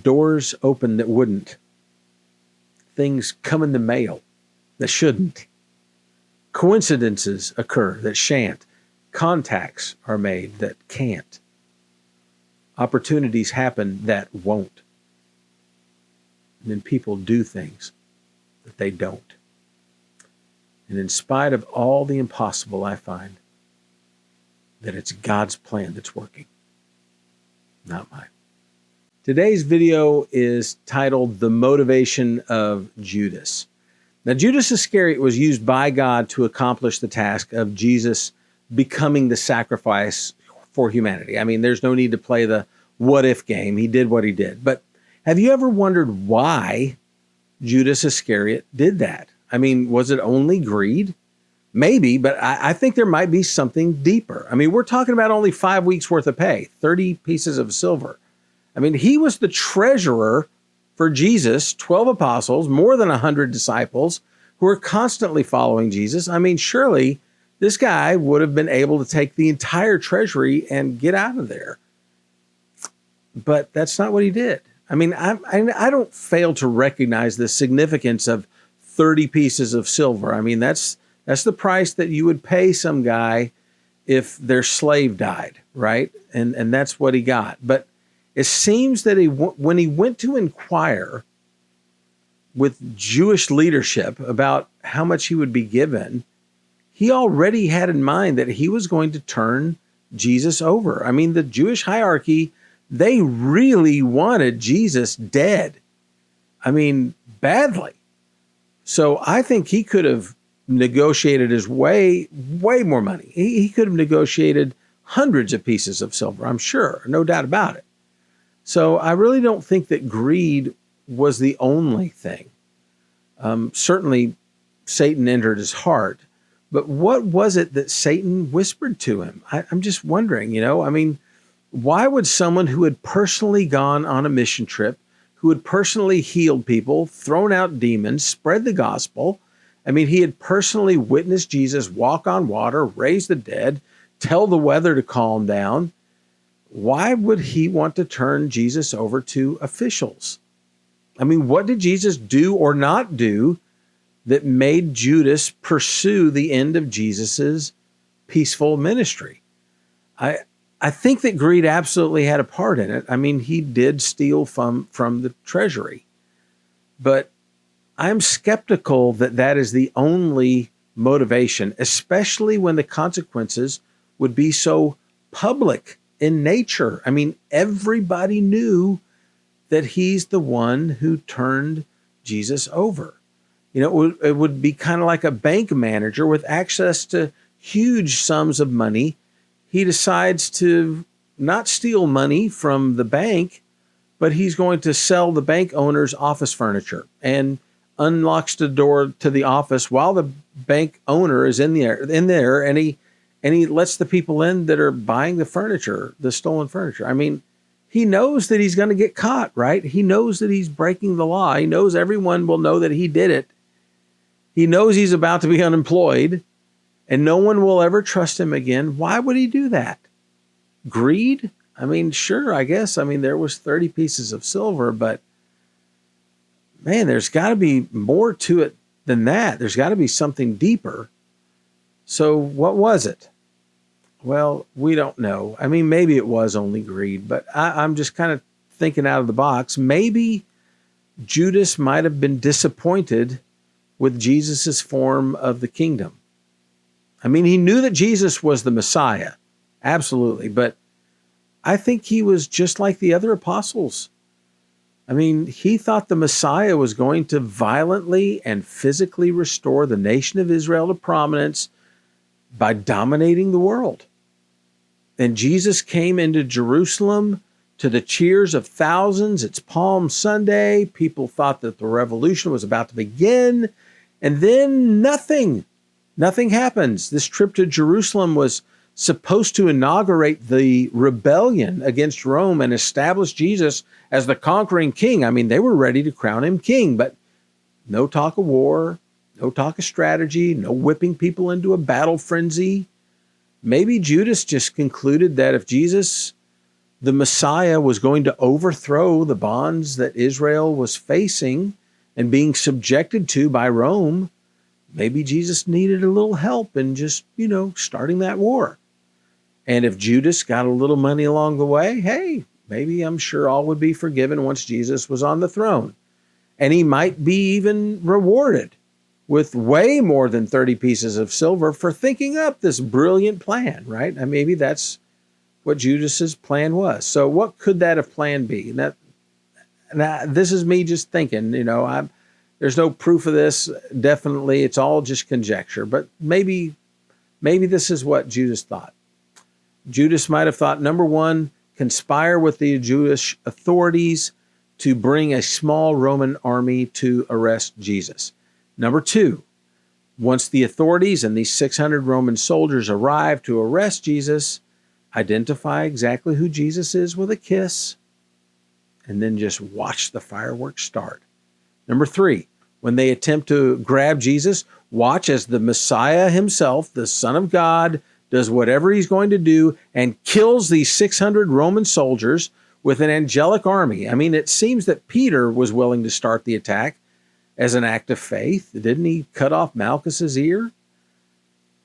Doors open that wouldn't. Things come in the mail that shouldn't. Coincidences occur that shan't. Contacts are made that can't. Opportunities happen that won't. And then people do things that they don't. And in spite of all the impossible, I find that it's God's plan that's working, not mine. Today's video is titled The Motivation of Judas. Now, Judas Iscariot was used by God to accomplish the task of Jesus becoming the sacrifice for humanity. I mean, there's no need to play the what-if game. He did what he did. But have you ever wondered why Judas Iscariot did that? I mean, was it only greed? Maybe, but I think there might be something deeper. I mean, we're talking about only 5 weeks worth of pay, 30 pieces of silver. I mean, he was the treasurer for Jesus, 12 apostles, more than 100 disciples who were constantly following Jesus. I mean, surely this guy would have been able to take the entire treasury and get out of there. But that's not what he did. I mean, I don't fail to recognize the significance of 30 pieces of silver. I mean, that's the price that you would pay some guy if their slave died, right? And that's what he got. But it seems that when he went to inquire with Jewish leadership about how much he would be given, he already had in mind that he was going to turn Jesus over. I mean, the Jewish hierarchy, they really wanted Jesus dead. I mean, badly. So I think he could have negotiated his way more money. He could have negotiated hundreds of pieces of silver, I'm sure, no doubt about it. So I really don't think that greed was the only thing. Certainly, Satan entered his heart. But what was it that Satan whispered to him? I'm just wondering, I mean, why would someone who had personally gone on a mission trip, who had personally healed people, thrown out demons, spread the gospel, I mean, he had personally witnessed Jesus walk on water, raise the dead, tell the weather to calm down. Why would he want to turn Jesus over to officials? I mean, what did Jesus do or not do that made Judas pursue the end of Jesus's peaceful ministry? I think that greed absolutely had a part in it. I mean, he did steal from the treasury. But I'm skeptical that that is the only motivation, especially when the consequences would be so public in nature. I mean, everybody knew that he's the one who turned Jesus over. It would be kind of like a bank manager with access to huge sums of money. He decides to not steal money from the bank, but he's going to sell the bank owner's office furniture and unlocks the door to the office while the bank owner is in there, and he lets the people in that are buying the furniture, the stolen furniture. I mean, he knows that he's going to get caught, right? He knows that he's breaking the law. He knows everyone will know that he did it. He knows he's about to be unemployed, and no one will ever trust him again. Why would he do that? Greed? I mean, sure, I guess. I mean, there was 30 pieces of silver, but man, there's got to be more to it than that. There's got to be something deeper. So what was it? Well, we don't know. I mean, maybe it was only greed, but I'm just kind of thinking out of the box. Maybe Judas might have been disappointed with Jesus's form of the kingdom. I mean, he knew that Jesus was the Messiah, absolutely, but I think he was just like the other apostles. I mean, he thought the Messiah was going to violently and physically restore the nation of Israel to prominence by dominating the world. And Jesus came into Jerusalem to the cheers of thousands. It's Palm Sunday. People thought that the revolution was about to begin. And then nothing happens. This trip to Jerusalem was supposed to inaugurate the rebellion against Rome and establish Jesus as the conquering king. I mean, they were ready to crown him king, but no talk of war, no talk of strategy, no whipping people into a battle frenzy. Maybe Judas just concluded that if Jesus the Messiah was going to overthrow the bonds that Israel was facing and being subjected to by Rome, maybe Jesus needed a little help in just, starting that war. And if Judas got a little money along the way, hey, maybe I'm sure all would be forgiven once Jesus was on the throne. And he might be even rewarded with way more than 30 pieces of silver for thinking up this brilliant plan, right? And maybe that's what Judas's plan was. So what could that have plan be? Now, this is me just thinking, there's no proof of this. Definitely, it's all just conjecture. But maybe this is what Judas thought. Judas might have thought, number one, conspire with the Jewish authorities to bring a small Roman army to arrest Jesus. Number two, once the authorities and these 600 Roman soldiers arrive to arrest Jesus, identify exactly who Jesus is with a kiss, and then just watch the fireworks start. Number three, when they attempt to grab Jesus, watch as the Messiah himself, the Son of God, does whatever he's going to do and kills these 600 Roman soldiers with an angelic army. I mean, it seems that Peter was willing to start the attack as an act of faith. Didn't he cut off Malchus's ear?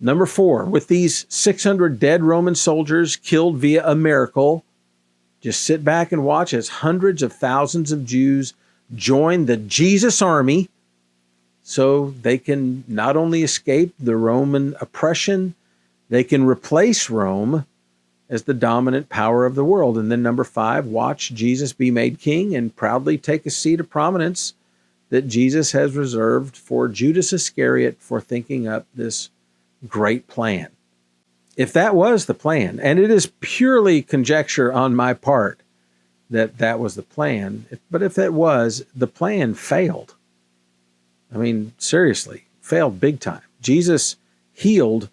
Number four, with these 600 dead Roman soldiers killed via a miracle, just sit back and watch as hundreds of thousands of Jews join the Jesus army so they can not only escape the Roman oppression, they can replace Rome as the dominant power of the world. And then number five, watch Jesus be made king and proudly take a seat of prominence that Jesus has reserved for Judas Iscariot for thinking up this great plan. If that was the plan, and it is purely conjecture on my part that that was the plan, but if that was, the plan failed. I mean, seriously, failed big time. Jesus healed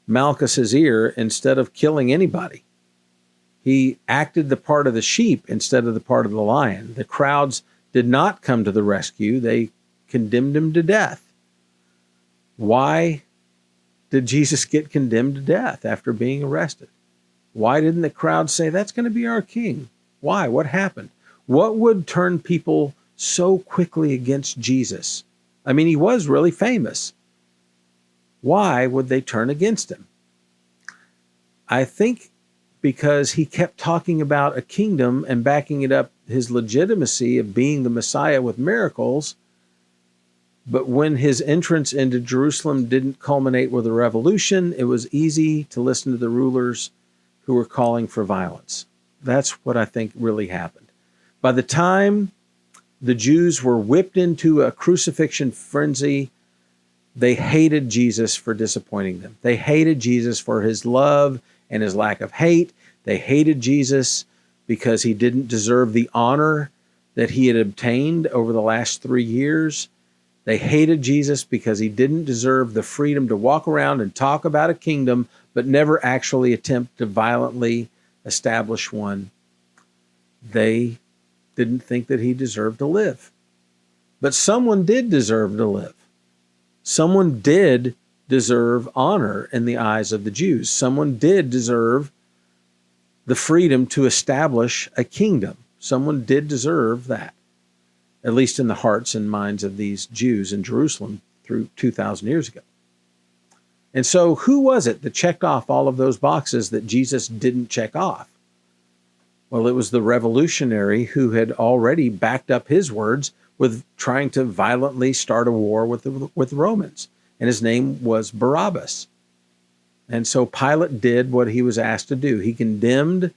Malchus's ear instead of killing anybody. He acted the part of the sheep instead of the part of the lion. The crowds did not come to the rescue. They condemned him to death. Why did Jesus get condemned to death after being arrested? Why didn't the crowd say, that's going to be our king? Why? What happened? What would turn people so quickly against Jesus? I mean, he was really famous. Why would they turn against him? I think because he kept talking about a kingdom and backing it up, his legitimacy of being the Messiah with miracles. But when his entrance into Jerusalem didn't culminate with a revolution, it was easy to listen to the rulers who were calling for violence. That's what I think really happened. By the time the Jews were whipped into a crucifixion frenzy, they hated Jesus for disappointing them. They hated Jesus for his love and his lack of hate. They hated Jesus because he didn't deserve the honor that he had obtained over the last 3 years. They hated Jesus because he didn't deserve the freedom to walk around and talk about a kingdom, but never actually attempt to violently establish one. They didn't think that he deserved to live. But someone did deserve to live. Someone did deserve honor in the eyes of the Jews. Someone did deserve the freedom to establish a kingdom. Someone did deserve that, at least in the hearts and minds of these Jews in Jerusalem through 2,000 years ago. And so who was it that checked off all of those boxes that Jesus didn't check off? Well, it was the revolutionary who had already backed up his words with trying to violently start a war with the Romans. And his name was Barabbas. And so Pilate did what he was asked to do. He condemned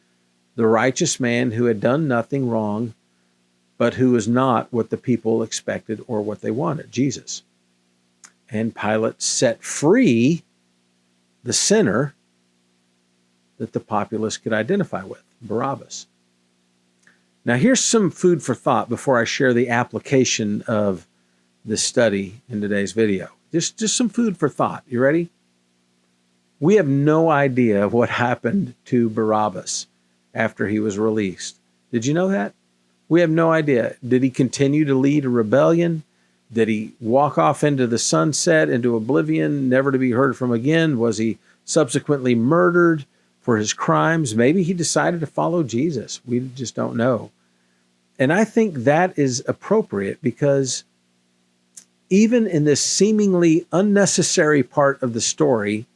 the righteous man who had done nothing wrong, but who was not what the people expected or what they wanted, Jesus. And Pilate set free the sinner that the populace could identify with, Barabbas. Now, here's some food for thought before I share the application of this study in today's video. Just some food for thought. You ready? We have no idea what happened to Barabbas after he was released. Did you know that? We have no idea. Did he continue to lead a rebellion? Did he walk off into the sunset, into oblivion, never to be heard from again? Was he subsequently murdered for his crimes. Maybe he decided to follow Jesus. We just don't know. And I think that is appropriate because even in this seemingly unnecessary part of the story,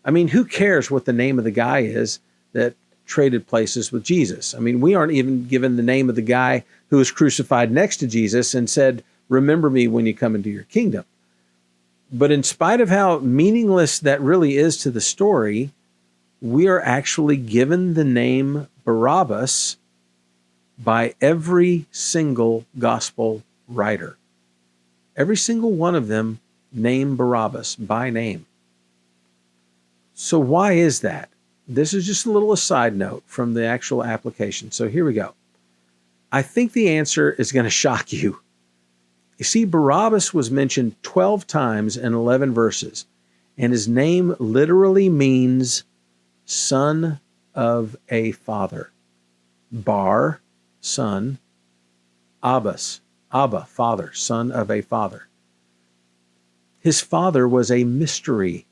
I mean, who cares what the name of the guy is that traded places with Jesus? I mean, we aren't even given the name of the guy who was crucified next to Jesus and said, "Remember me when you come into your kingdom." But in spite of how meaningless that really is to the story, we are actually given the name Barabbas by every single gospel writer. Every single one of them name Barabbas by name. So why is that? This is just a little aside note from the actual application. So here we go. I think the answer is going to shock you. You see, Barabbas was mentioned 12 times in 11 verses, and his name literally means son of a father. Bar, son, Abbas, Abba, father, son of a father. His father was a mystery,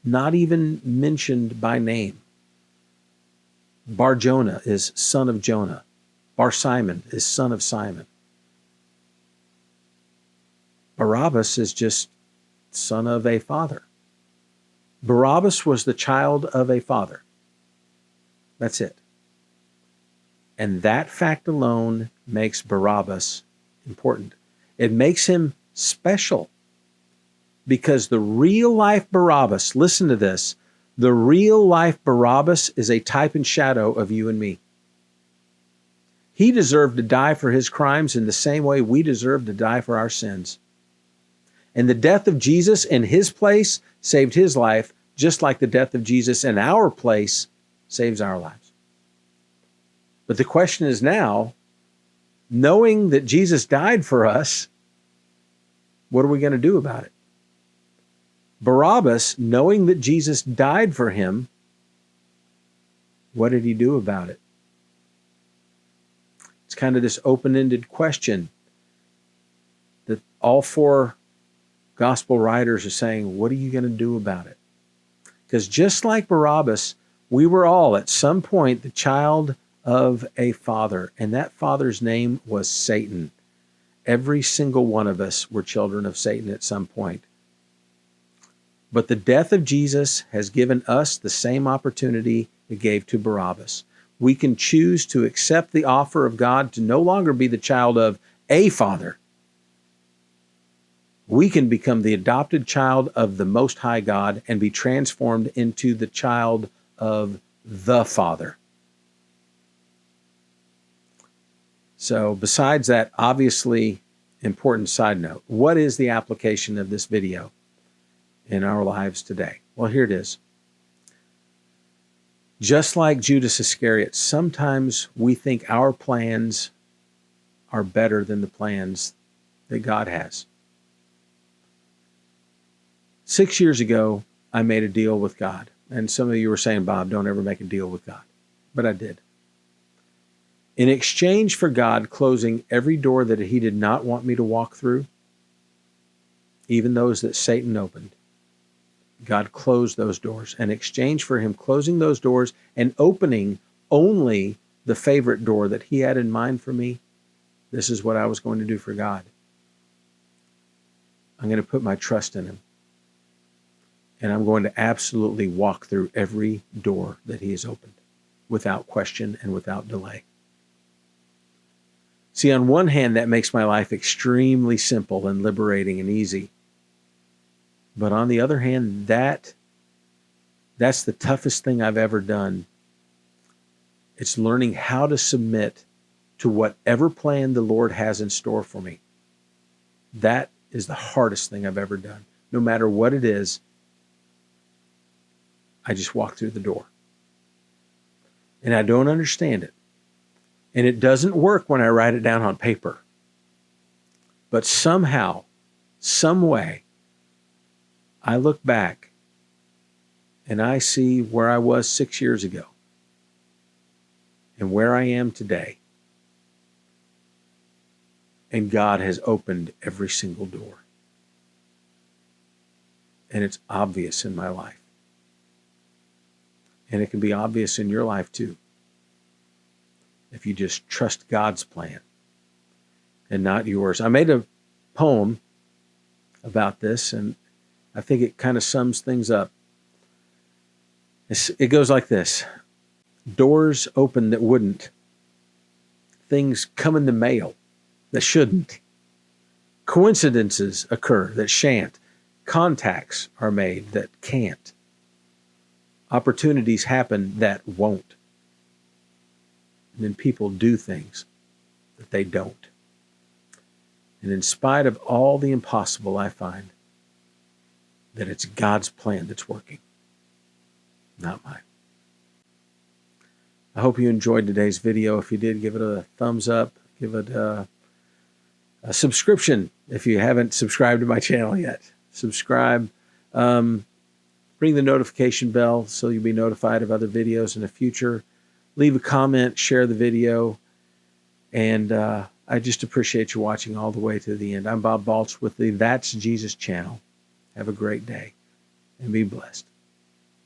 not even mentioned by name. Bar Jonah is son of Jonah. Bar Simon is son of Simon. Barabbas is just son of a father. Barabbas was the child of a father. That's it. And that fact alone makes Barabbas important. It makes him special because the real life Barabbas, listen to this, the real life Barabbas is a type and shadow of you and me. He deserved to die for his crimes in the same way we deserve to die for our sins. And the death of Jesus in his place saved his life, just like the death of Jesus in our place saves our lives. But the question is now, knowing that Jesus died for us, what are we going to do about it? Barabbas, knowing that Jesus died for him, what did he do about it? It's kind of this open-ended question that all four gospel writers are saying, what are you going to do about it? Because just like Barabbas, we were all at some point the child of a father, and that father's name was Satan. Every single one of us were children of Satan at some point. But the death of Jesus has given us the same opportunity it gave to Barabbas. We can choose to accept the offer of God to no longer be the child of a father. We can become the adopted child of the Most High God and be transformed into the child of the Father. So besides that obviously important side note, what is the application of this video in our lives today? Well, here it is. Just like Judas Iscariot, sometimes we think our plans are better than the plans that God has. 6 years ago, I made a deal with God. And some of you were saying, Bob, don't ever make a deal with God. But I did. In exchange for God closing every door that he did not want me to walk through, even those that Satan opened, God closed those doors. In exchange for him closing those doors and opening only the favorite door that he had in mind for me, this is what I was going to do for God. I'm going to put my trust in him. And I'm going to absolutely walk through every door that he has opened without question and without delay. See, on one hand, that makes my life extremely simple and liberating and easy. But on the other hand, that's the toughest thing I've ever done. It's learning how to submit to whatever plan the Lord has in store for me. That is the hardest thing I've ever done. No matter what it is, I just walk through the door. And I don't understand it. And it doesn't work when I write it down on paper. But somehow, some way, I look back and I see where I was 6 years ago and where I am today. And God has opened every single door. And it's obvious in my life. And it can be obvious in your life too, if you just trust God's plan and not yours. I made a poem about this, and I think it kind of sums things up. It goes like this. Doors open that wouldn't. Things come in the mail that shouldn't. Coincidences occur that shan't. Contacts are made that can't. Opportunities happen that won't. And then people do things that they don't. And in spite of all the impossible, I find that it's God's plan that's working, not mine. I hope you enjoyed today's video. If you did, give it a thumbs up. Give it a subscription if you haven't subscribed to my channel yet. Subscribe. Ring the notification bell so you'll be notified of other videos in the future. Leave a comment, share the video, and I just appreciate you watching all the way to the end. I'm Bob Balch with the That's Jesus channel. Have a great day and be blessed.